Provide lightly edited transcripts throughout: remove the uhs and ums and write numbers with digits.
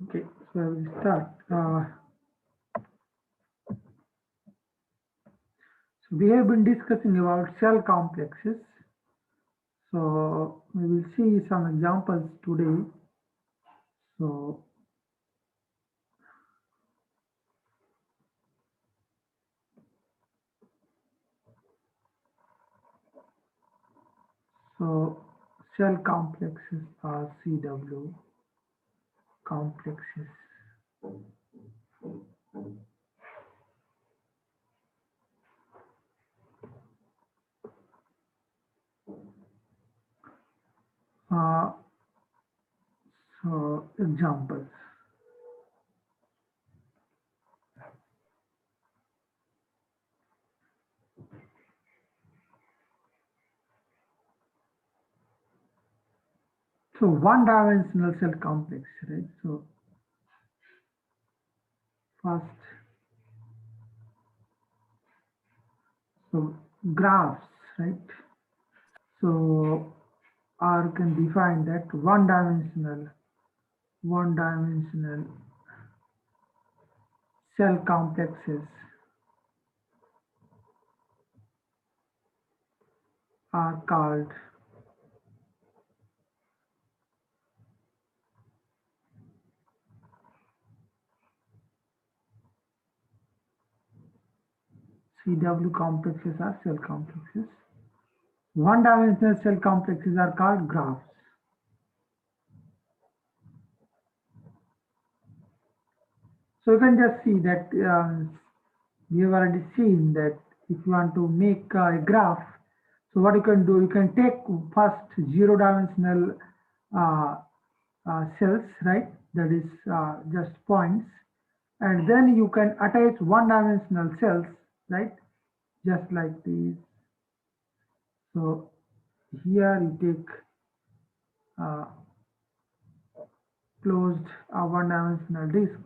Okay, so I will start. So we have been discussing about cell complexes. So we will see some examples today. So so cell complexes are CW complexes. Uh, so examples. So one-dimensional cell complex, right? So first, so graphs, right? So R can define that one-dimensional cell complexes are called CW complexes are cell complexes. One-dimensional cell complexes are called graphs. So you can just see that we have already seen that if you want to make a graph, so what you can do, you can take first zero-dimensional uh, cells, right? That is just points, and then you can attach one-dimensional cells, right? Just like these. So here you take uh, closed one-dimensional disk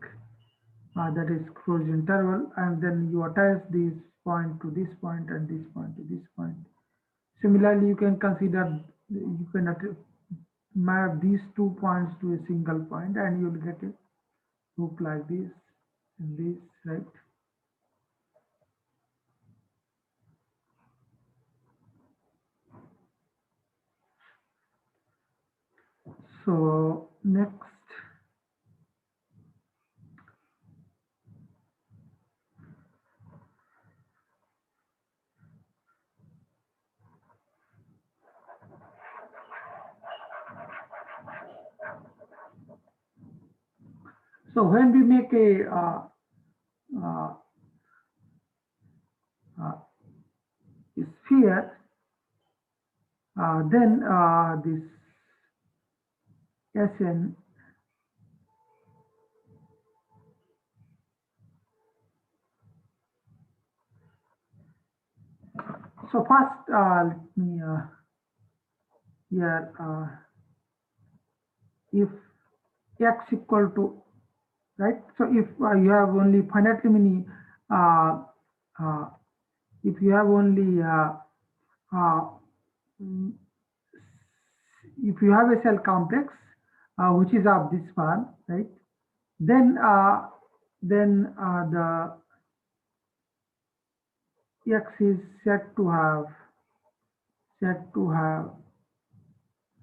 that is closed interval, and then you attach this point to this point and this point to this point. Similarly, you can consider, you can map these 2 points to a single point and you will get a loop like this and this, right? So next, so when we make uh, a sphere, then this Sn so first let me here if x equal to, right? So if you have only finitely many uh, uh, if you have only uh, mm, if you have a cell complex which is of this form, right? Then the x is set to have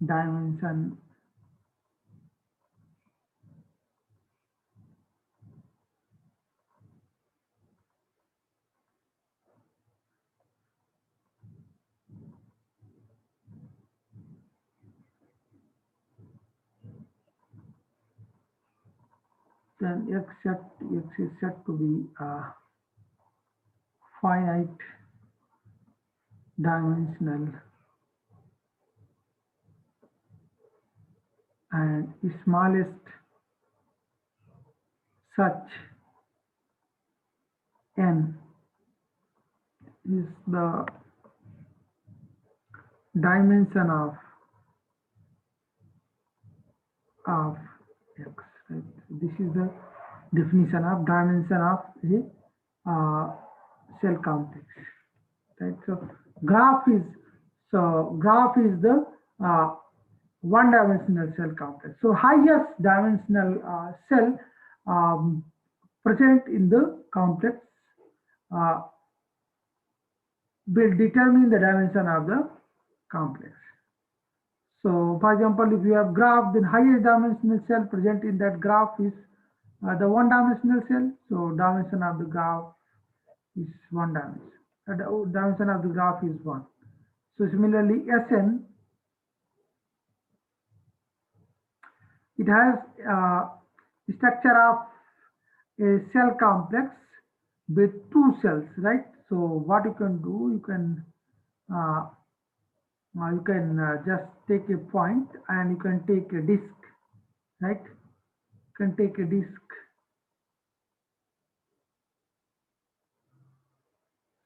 dimension then x is set to be finite dimensional and smallest such n is the dimension of of x, right? This is the definition of dimension of a cell complex, right? So graph is the one-dimensional cell complex. So highest dimensional cell um, present in the complex uh, will determine the dimension of the complex. So, for example, if you have graph, then highest dimensional cell present in that graph is the one-dimensional cell. So, dimension of the graph is one dimension. The dimension of the graph is one. So, similarly, Sn, it has structure of a cell complex with two cells, right? So, what you can do, you can just take a point and you can take a disk, right? You can take a disk.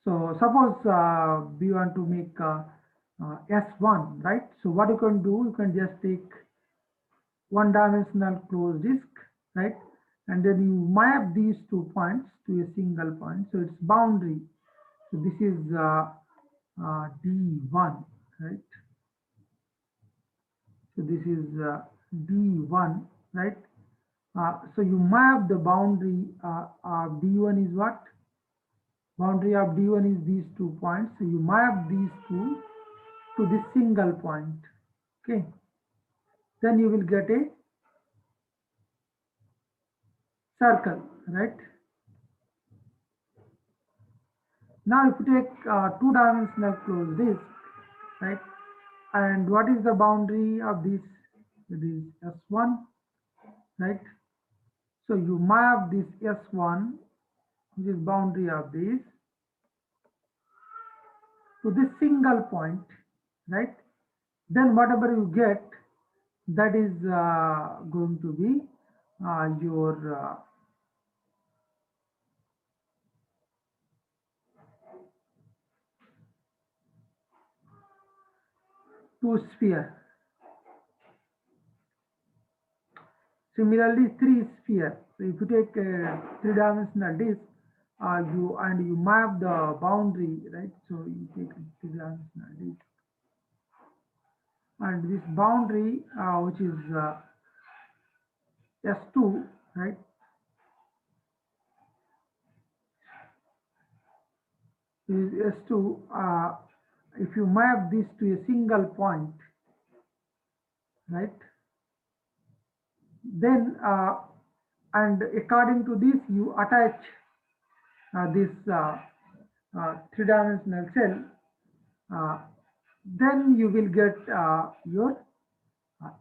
So suppose we want to make S1, right? So what you can do, you can just take one-dimensional closed disk, right? And then you map these 2 points to a single point. So it's boundary. So this is D1, right? So this is D1, right? So you map the boundary of D1 is what? Boundary of D1 is these 2 points. So you map these two to this single point. Okay. Then you will get a circle, right? Now if you take two-dimensional closed disk, right? And what is the boundary of this? It is S1, right? So you map this S1, which is boundary of this, to this single point, right? Then whatever you get, that is going to be your two sphere. Similarly, three sphere. So if you take a three-dimensional disk, you map the boundary, right? So you take a three-dimensional disk, and this boundary, which is S2, right? Is S2. If you map this to a single point, right? Then and according to this, you attach this three-dimensional cell. Then you will get your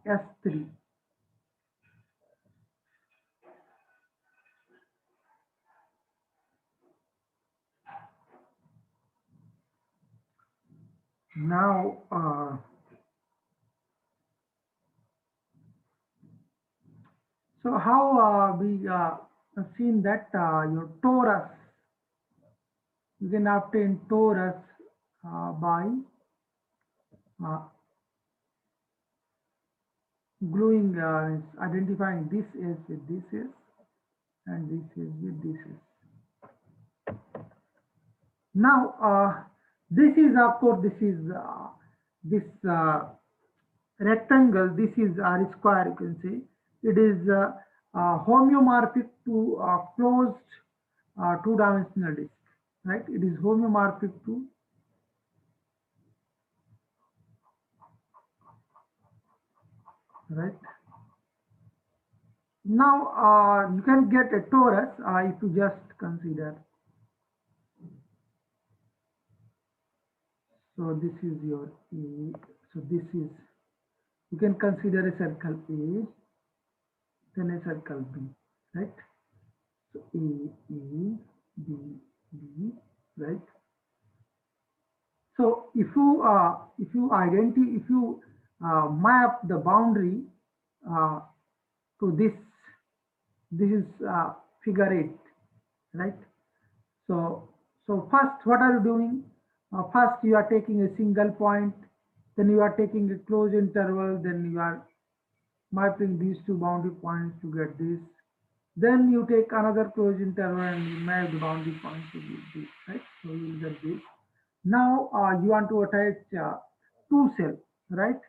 S3. Now, so how we have seen that your torus, you can obtain torus by gluing, identifying this is with this is, and this is with this is. Now, this is, of course, this is this rectangle, this is R square, you can say. It is homeomorphic to closed two-dimensional disk, right? It is homeomorphic to right. Now you can get a torus if you just consider. So this is your A. So this is, you can consider a circle A, then a circle B, right? So A, B, B, right? So if you map the boundary to this is figure 8, right? So first, what are you doing? First, you are taking a single point, then you are taking a closed interval, then you are mapping these two boundary points to get this. Then you take another closed interval and you map the boundary points to get this, right? So you will get this. Now you want to attach two cells, right?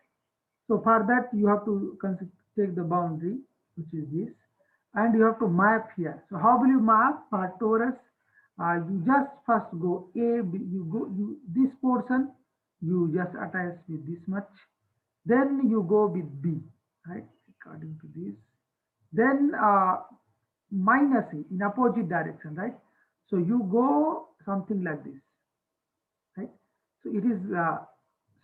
So for that you have to take the boundary, which is this, and you have to map here. So how will you map for torus? You just first go A, B, you go you this portion you just attach with this much. Then you go with B, right? According to this. Then minus A in opposite direction, right? So you go something like this, right? So it is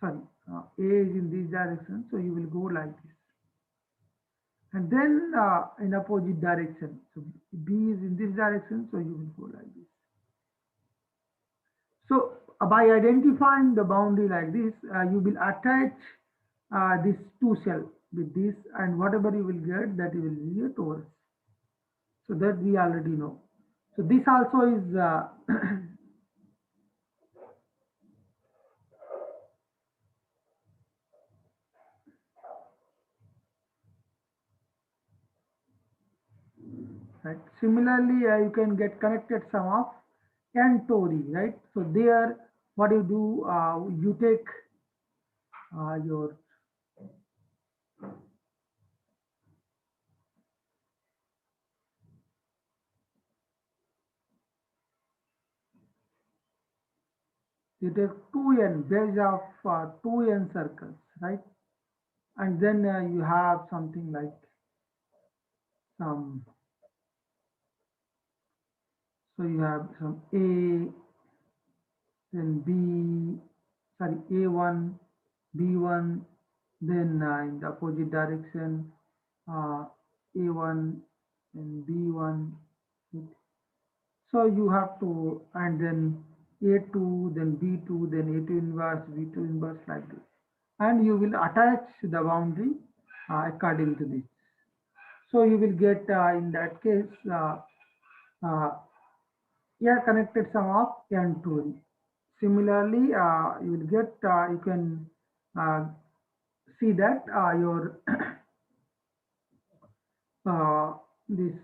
sorry, A is in this direction, so you will go like this, and then in opposite direction. So B is in this direction, so you will go like this. So by identifying the boundary like this, you will attach this two cell with this, and whatever you will get, that you will be a torus. So that we already know. So this also is right. Similarly, you can get connected sum of n tori, right? So there, what you do, you take your you take 2n base of 2n circles, right? And then you have something like some, so you have some A, then B, sorry, A1, B1, then in the opposite direction, A1 and B1. So you have to, and then A2, then B2, then A2 inverse, B2 inverse, like this. And you will attach the boundary according to this. So you will get in that case uh, a connected sum of n tori. Similarly, you will get, you can uh, see that your this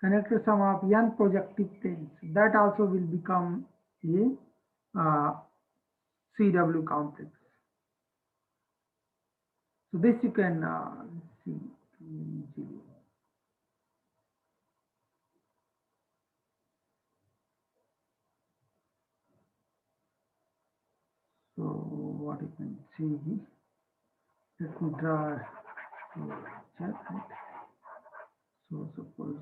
connected sum of n projective planes, that also will become a CW complex. So this you can see easily. So what you can see, let me draw a chart, right? So suppose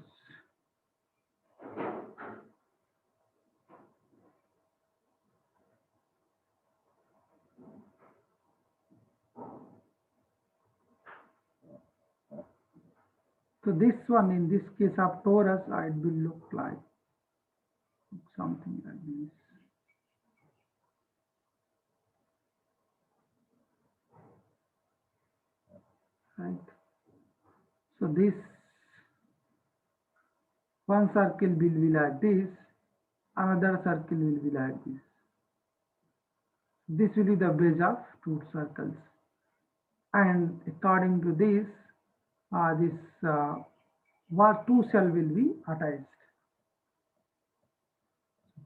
so this one, in this case of torus, it will look like something like this, right? So this one circle will be like this, another circle will be like this. This will be the base of two circles, and according to this, this two cell will be attached.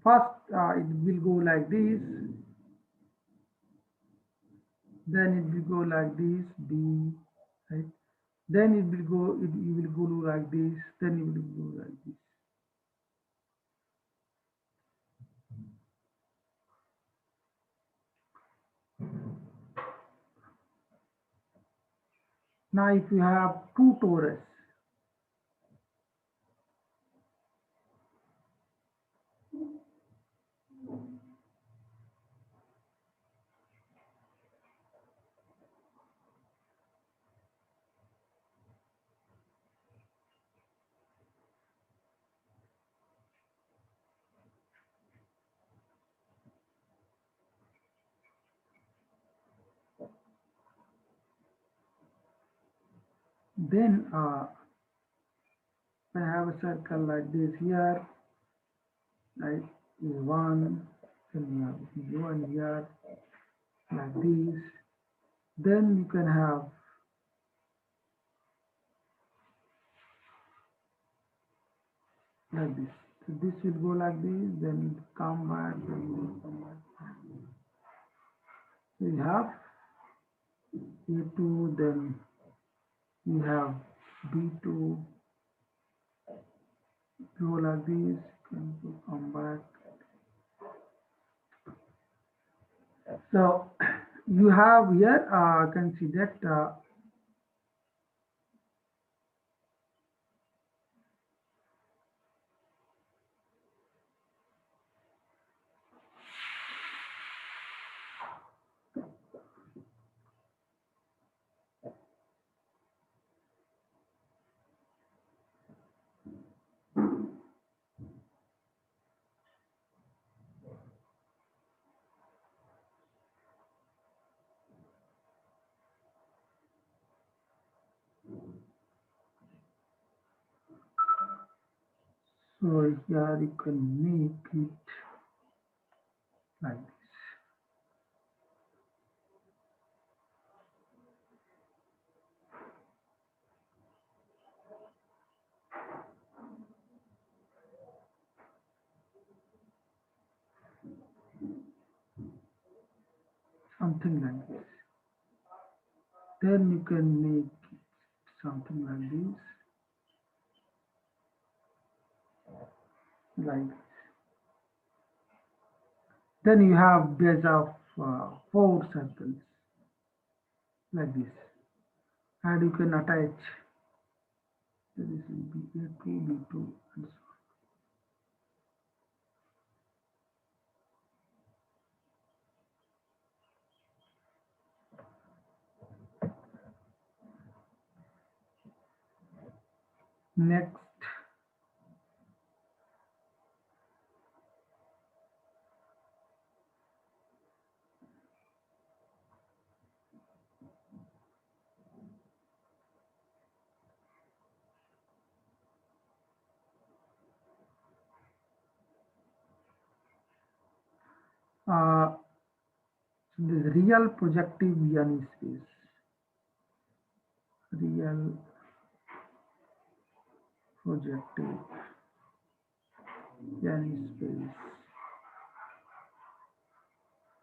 First, it will go like this, then it will go like this, B, right? Then it will go, you will go like this, then it will go like this. Now, if you have two torus, then I have a circle like this here, right? A1, then you have B1 here, like this. Then you can have like this. So this will go like this, then come back, then come back. So you have A2, then you have B2, go like this, come back. So you have here, you can see that so here you can make it like this, something like this. Then you can make it something like this, like this. Then you have base of 4 circles like this, and you can attach. So this will be A2, B2, and so on. Next, uh, so this real projective Yanni space, real projective Yanni space,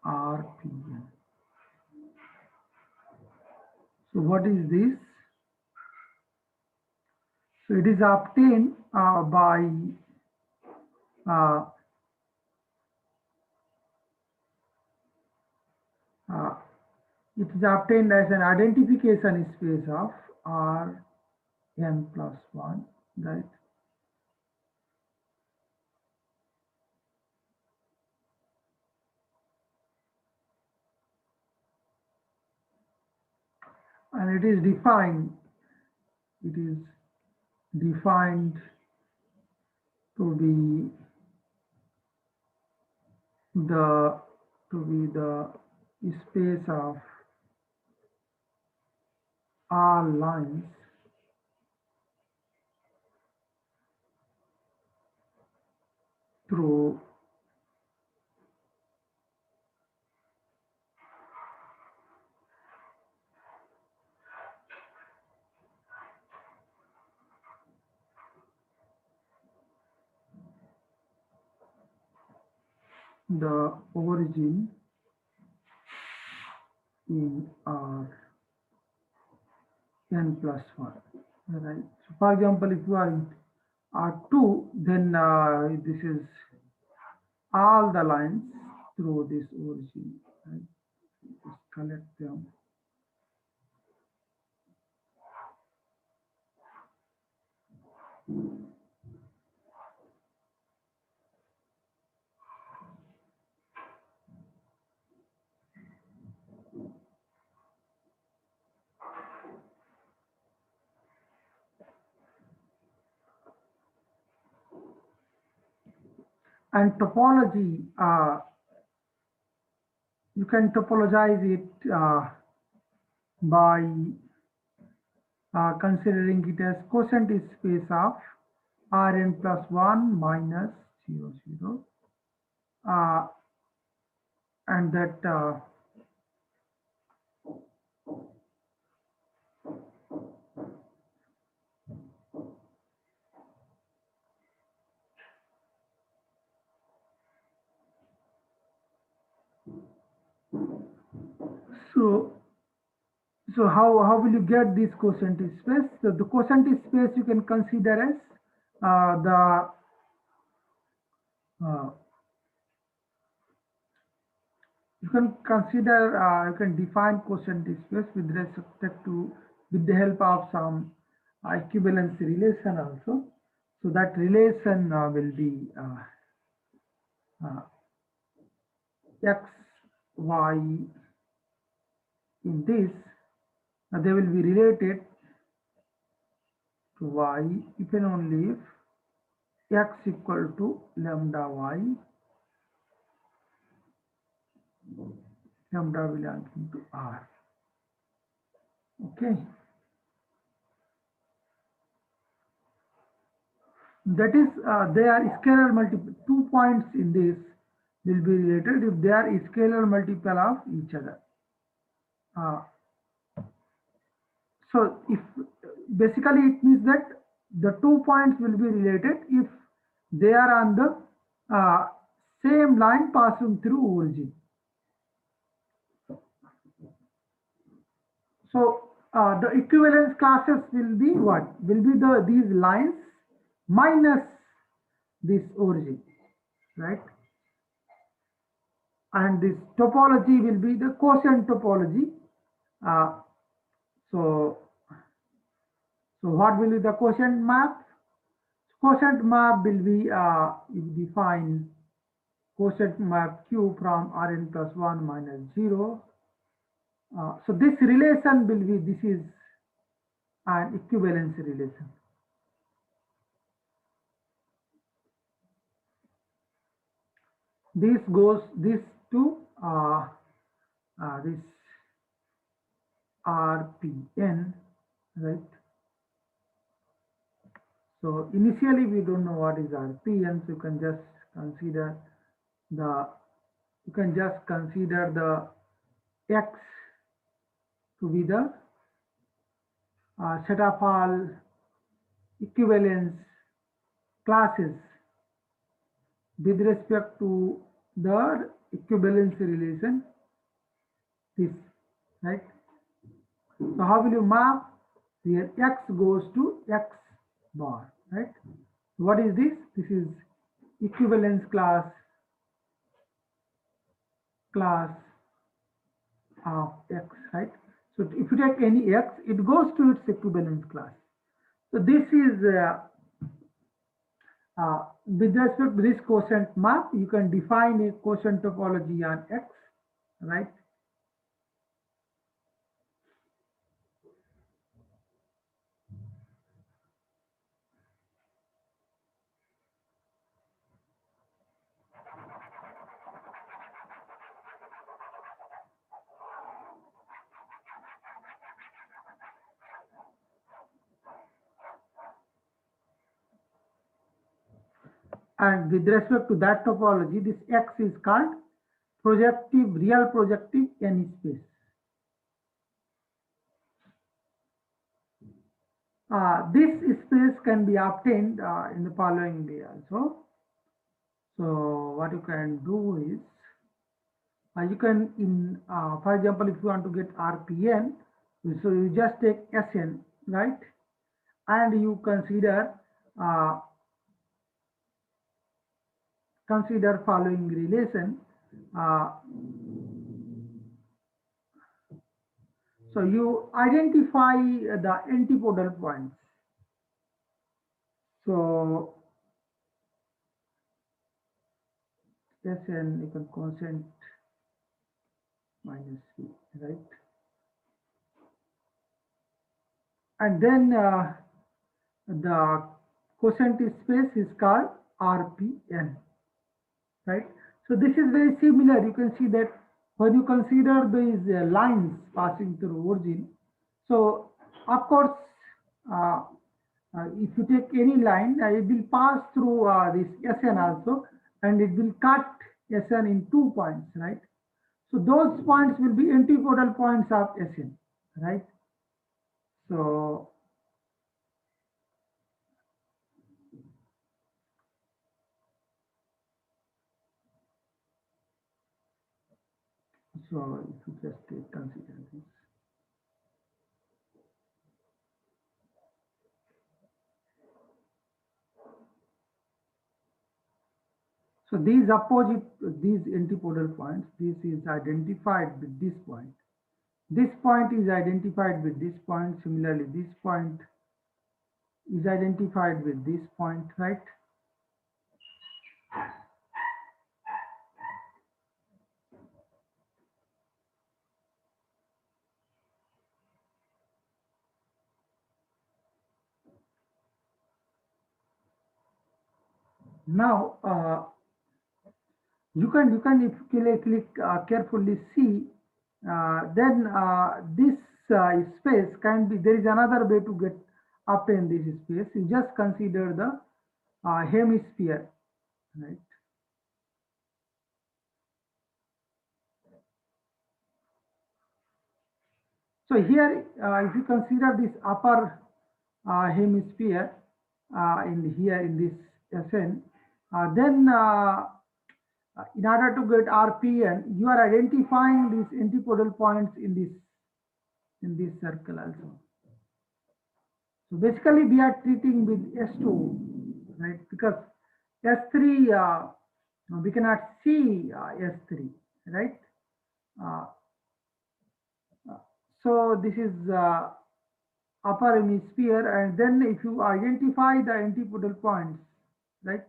RPN. So what is this? So it is obtained by uh, uh, it is obtained as an identification space of Rn plus 1, right? And it is defined to be the space of all lines through the origin in Rn plus 1, right? So for example, if you are in R2, then this is all the lines through this origin, right? Just collect them. And topology, you can topologize it by considering it as quotient space of Rn plus 1 minus 0, 0. And that So, so how will you get this quotient space? So the quotient space you can consider as the you can consider you can define quotient space with respect to with the help of some equivalence relation also. So that relation will be uh, x y in this they will be related to y if and only if x equal to lambda y, lambda belonging to R. Okay, that is they are scalar multiple. 2 points in this will be related if they are scalar multiple of each other. Uh, so if basically it means that the 2 points will be related if they are on the same line passing through origin. So the equivalence classes will be what? Will be these lines minus this origin, right? And this topology will be the quotient topology. Uh, so, so what will be the quotient map? Quotient map will be you define quotient map Q from Rn plus 1 minus 0. So this relation will be, this is an equivalence relation. This goes this to this RPN, right? So initially we don't know what is RPN, so you can just consider the X to be the set of all equivalence classes with respect to the equivalence relation, this, right? So how will you map? Here X goes to X bar, right? What is this? This is equivalence class of X, right? So if you take any X, it goes to its equivalence class. So this is with respect to this quotient map, you can define a quotient topology on X, right? And with respect to that topology, this X is called projective, real projective n space. This space can be obtained in the following way also. So what you can do is, you can for example, if you want to get RPN, so you just take SN, right? And you consider following relation. So you identify the antipodal points. So Sn equal constant minus C, right? And then the quotient space is called RPN, right? So this is very similar. You can see that when you consider these lines passing through origin, so of course, if you take any line, it will pass through this Sn also, and it will cut Sn in 2 points, right? So those points will be antipodal points of Sn, right? So So if you just consider this. So these opposite, these antipodal points, this is identified with this point. This point is identified with this point. Similarly, this point is identified with this point, right? Now, you can if you click carefully see, then this space can be, there is another way to get obtain this space. You just consider the hemisphere, right? So here, if you consider this upper hemisphere in here in this SN, then in order to get RPN, you are identifying these antipodal points in this circle also. So basically, we are treating with S2, right? Because S3, we cannot see S3, right? Uh, so this is upper hemisphere, and then if you identify the antipodal points, right?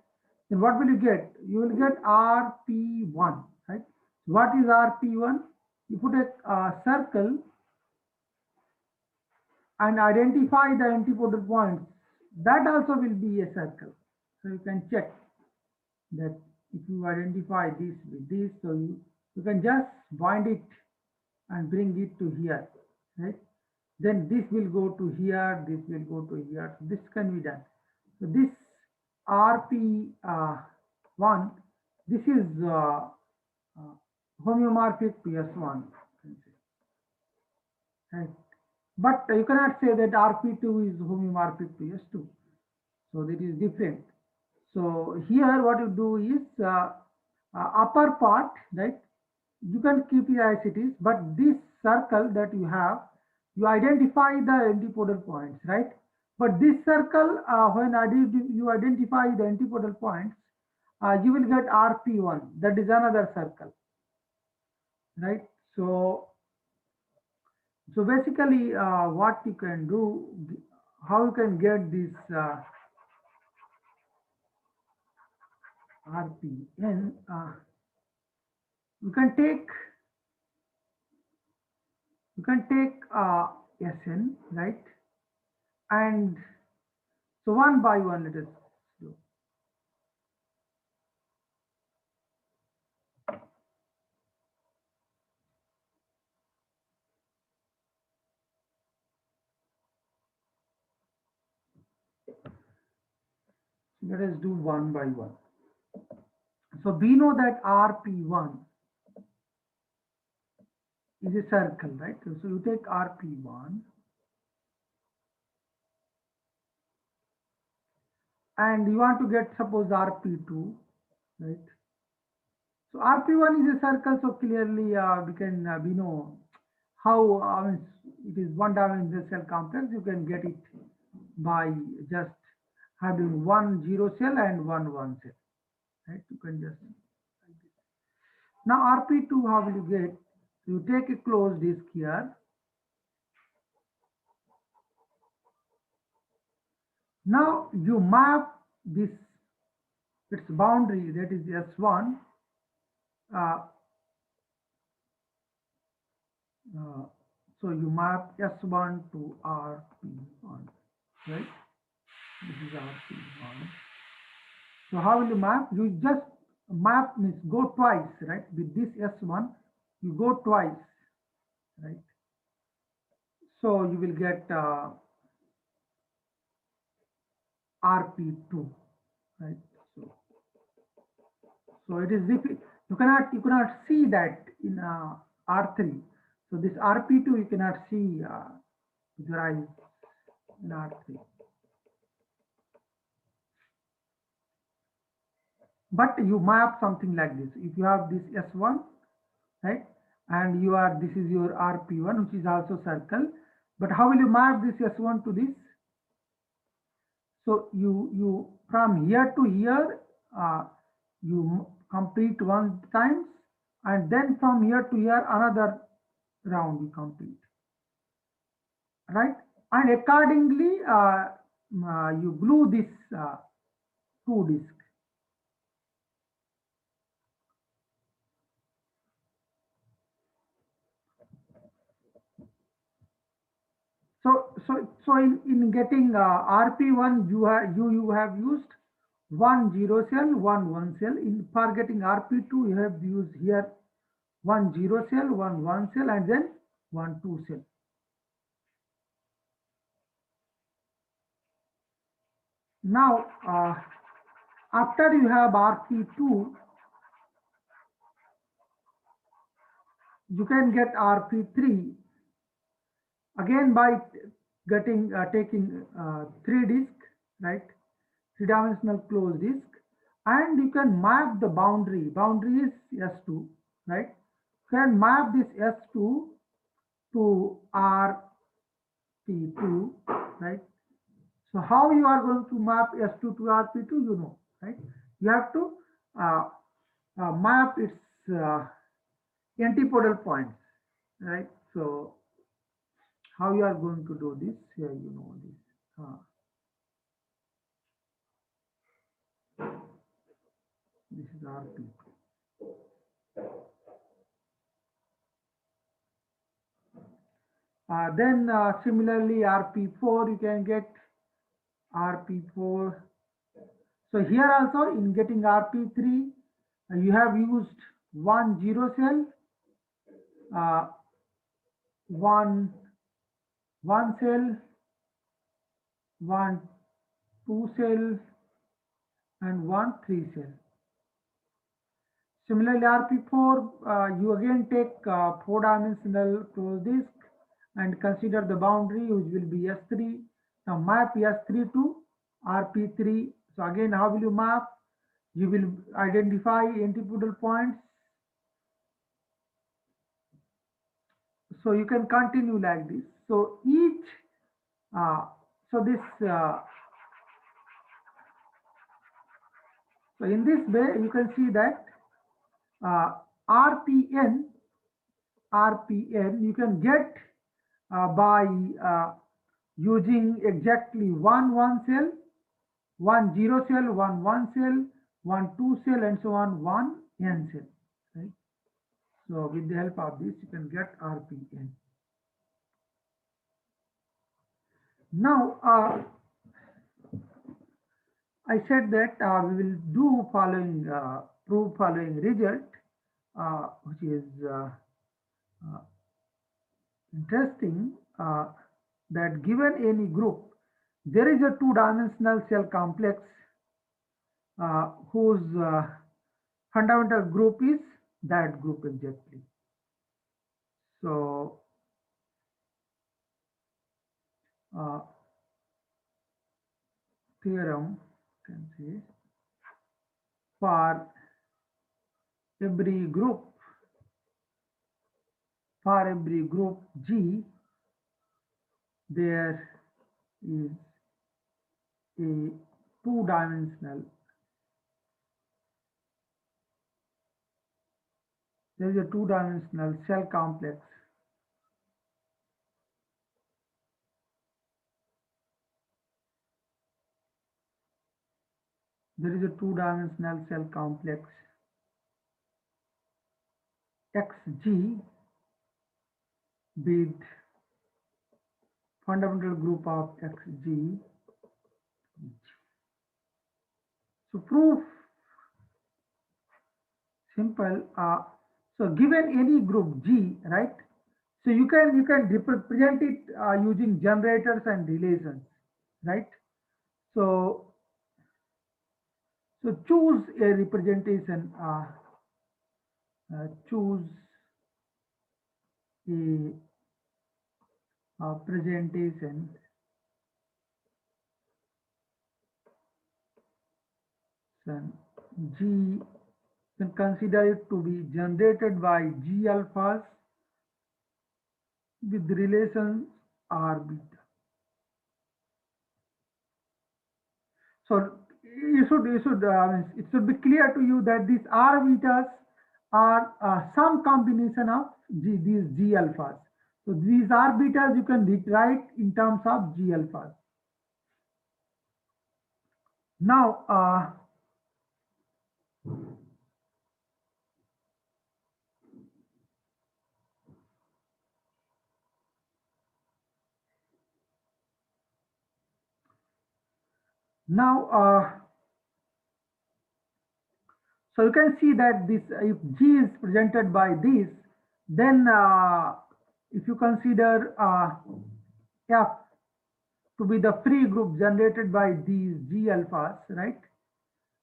Then what will you get? You will get RP1, right? What is RP1? You put a circle and identify the antipodal points. That also will be a circle. So you can check that if you identify this with this, so you can just bind it and bring it to here, right? Then this will go to here, this will go to here. So this can be done. So this RP1, this is homeomorphic to S1, right? But you cannot say that RP2 is homeomorphic to S2. So that is different. So here what you do is upper part, right? You can keep it as it is, but this circle that you have, you identify the antipodal points, right? But this circle, when you identify the antipodal points, you will get RP1. That is another circle, right? So basically, what you can do, how you can get this RPN, you can take SN, right? And so one by one, let us do. Let us do one by one. So we know that RP1 is a circle, right? So you take RP1 and you want to get suppose RP2, right? So RP1 is a circle, so clearly we know how it is one dimensional cell complex. You can get it by just having one zero cell and one cell, right? You can just like this. Now RP2, how will you get? You take a closed disk here. Now you map this, its boundary, that is S1. So you map S1 to RP1, right? This is RP1. So how will you map? You just map means go twice, right? With this S1, you go twice, right? So you will get RP2, right? So it is difficult. You cannot see that in R3. So this RP2 you cannot see with your eyes in R3. But you map something like this. If you have this S1, right, and this is your RP1, which is also circle. But how will you map this S1 to this? So you from here to here, you complete one times, and then from here to here another round you complete, right? And accordingly, you glue this two disc. So in getting RP1, you have used one 0 cell, one cell. For getting RP2, you have used here one 0 cell, one cell, and then one 2 cell. Now, after you have RP2, you can get RP3 again by getting taking 3 disk, right? 3-dimensional closed disk, and you can map the boundary. Boundary is S2, right? You can map this S2 to RP2, right? So how you are going to map S2 to RP2, you know, right? You have to map its antipodal points, right? So how you are going to do this? Here you know this. This is RP2. Then similarly RP4 you can get RP4. So here also in getting RP3 you have used one 0 cell, one cell, one 2 cell, and one 3 cell. Similarly RP4 you again take 4-dimensional closed disk and consider the boundary, which will be S3. Now map S3 to RP3. So again, how will you map? You will identify antipodal points. So you can continue like this. So each, so in this way, you can see that RPN, you can get by using exactly one cell, one 0 cell, one cell, one 2 cell, and so on, one n cell, right? So with the help of this, you can get RPN. Now, I said that we will do following, prove following result, which is interesting, that given any group, there is a 2-dimensional cell complex whose fundamental group is that group exactly. So theorem can say for every group G, there is a 2-dimensional cell complex XG with fundamental group of XG. So proof simple. So given any group G, right? So you can represent it using generators and relations, right? So choose a representation. Choose a presentation G, can consider it to be generated by G alphas with relations R beta. So it should be clear to you that these R betas are some combination of these G alphas. So these R betas you can write in terms of G alphas. Now, so you can see that this, if G is presented by this, then if you consider F to be the free group generated by these G alphas, right?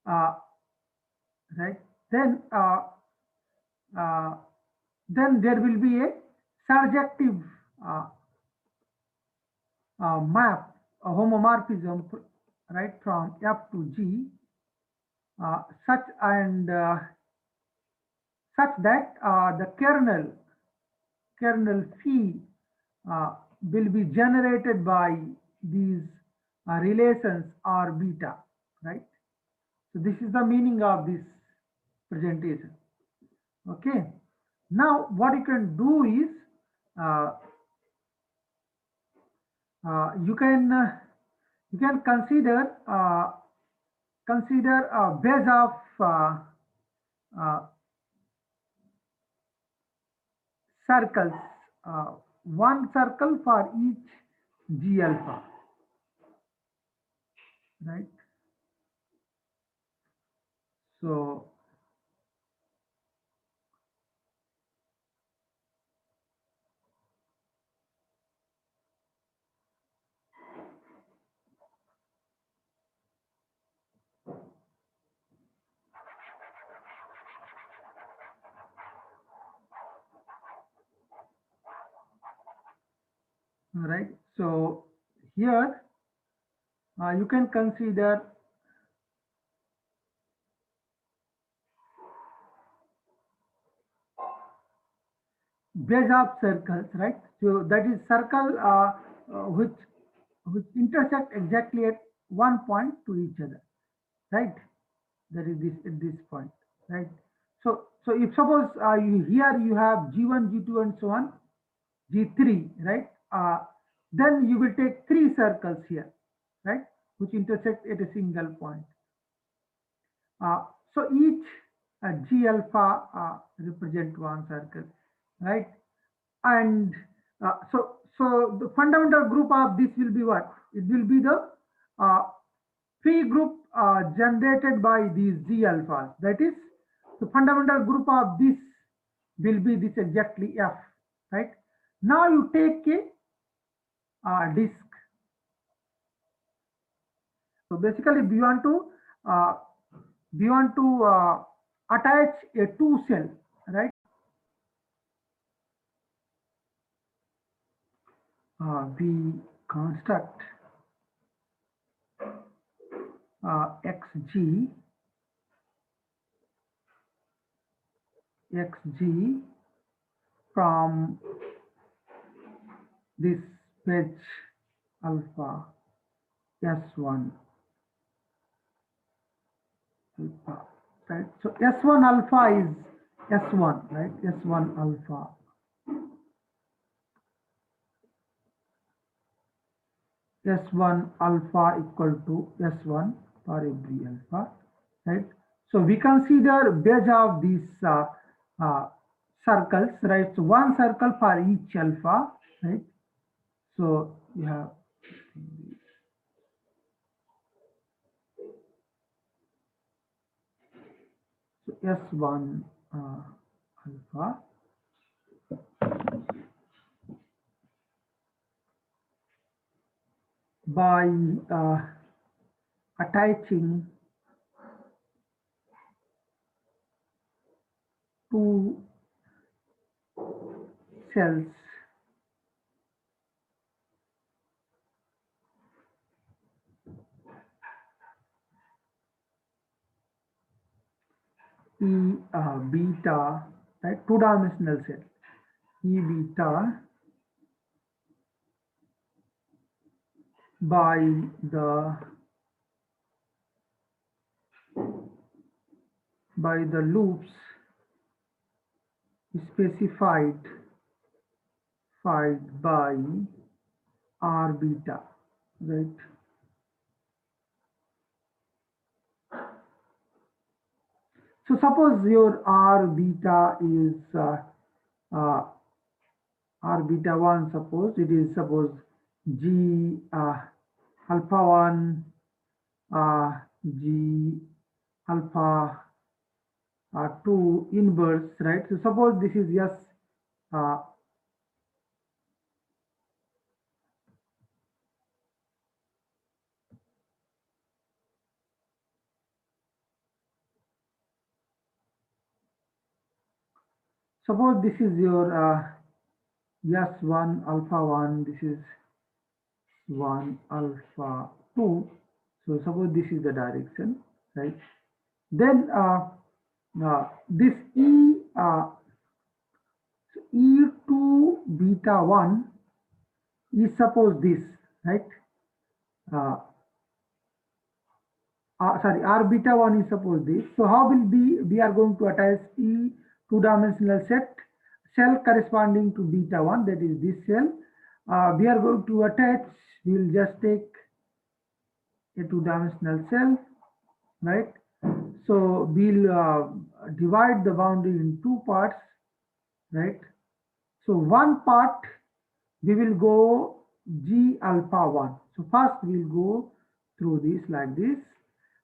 Uh, right? Then uh, then there will be a surjective uh, map, a homomorphism, right, from F to G, such that the kernel phi will be generated by these relations R beta, right? So this is the meaning of this presentation. Okay. Now what you can do is uh, you can consider a base of uh, circles, one circle for each G alpha, right? So right. So here you can consider base of circles, right? So that is circle which intersect exactly at one point to each other, right? That is this at this point, right? So if suppose here you have G1, G2, and so on, G3, right? Then you will take three circles here, right? Which intersect at a single point. So each G alpha represent one circle, right? And so the fundamental group of this will be what? It will be the phi group generated by these G alphas. That is, the fundamental group of this will be this exactly F, right? Now you take a disk. So basically, uh, we want to attach a two cell, right? We construct xg from this fetch alpha s1 alpha, right? So s1 alpha is s1, right? S1 alpha. S1 alpha equal to S1 for every alpha, right? So we consider base of these circles, right? So one circle for each alpha, right? So you have so S1 alpha by attaching two cells E beta, right? Two-dimensional cell E beta by the loops specified by r beta, right? So suppose your r beta is uh, r beta 1, suppose it is g alpha 1 g alpha 2 inverse, right? So suppose this is yes, uh, suppose this is your S1 alpha 1, this is 1 alpha 2. So suppose this is the direction, right? Then this E2 beta 1 is suppose this, right? Uh, sorry, R beta 1 is suppose this. So how will be, we are going to attach E two-dimensional set cell corresponding to beta 1, that is this cell. We are going to attach, we will just take a two-dimensional cell, right? So we'll divide the boundary in two parts, right? So one part we will go G alpha 1. So first we'll go through this like this,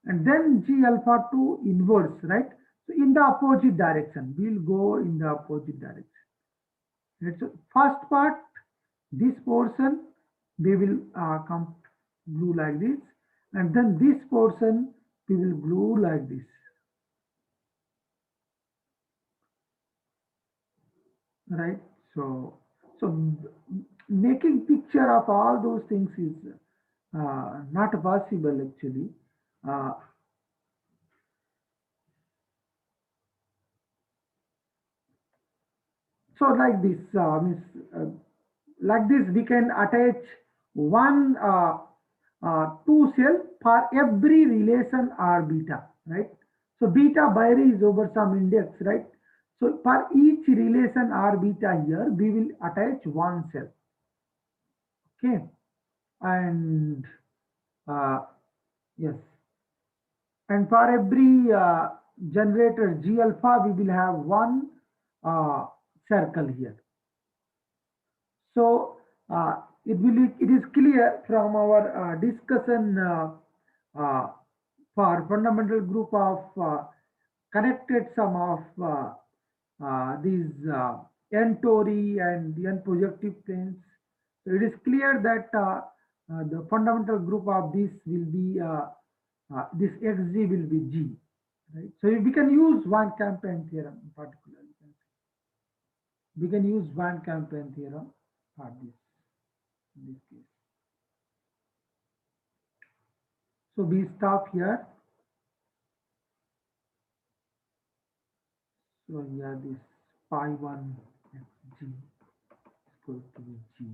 and then G alpha 2 inverse, right? So in the opposite direction, we'll go in the opposite direction. Right? So first part, this portion, we will come glue like this, and then this portion we will glue like this. Right? So making picture of all those things is not possible actually. uh, so like this means, like this we can attach one two cell for every relation r beta, right? So beta varies over some index, right? So for each relation r beta here we will attach one cell. Okay. And yes, and for every generator G alpha, we will have one uh, circle here. So it is clear from our discussion for fundamental group of connected sum of these n tori and n projective planes. So it is clear that the fundamental group of this will be this xg will be G, right? So we can use Van Kampen theorem in particular. We can use Van Kampen theorem for this, in this case. So we stop here. So here this pi 1 xg is going to be G.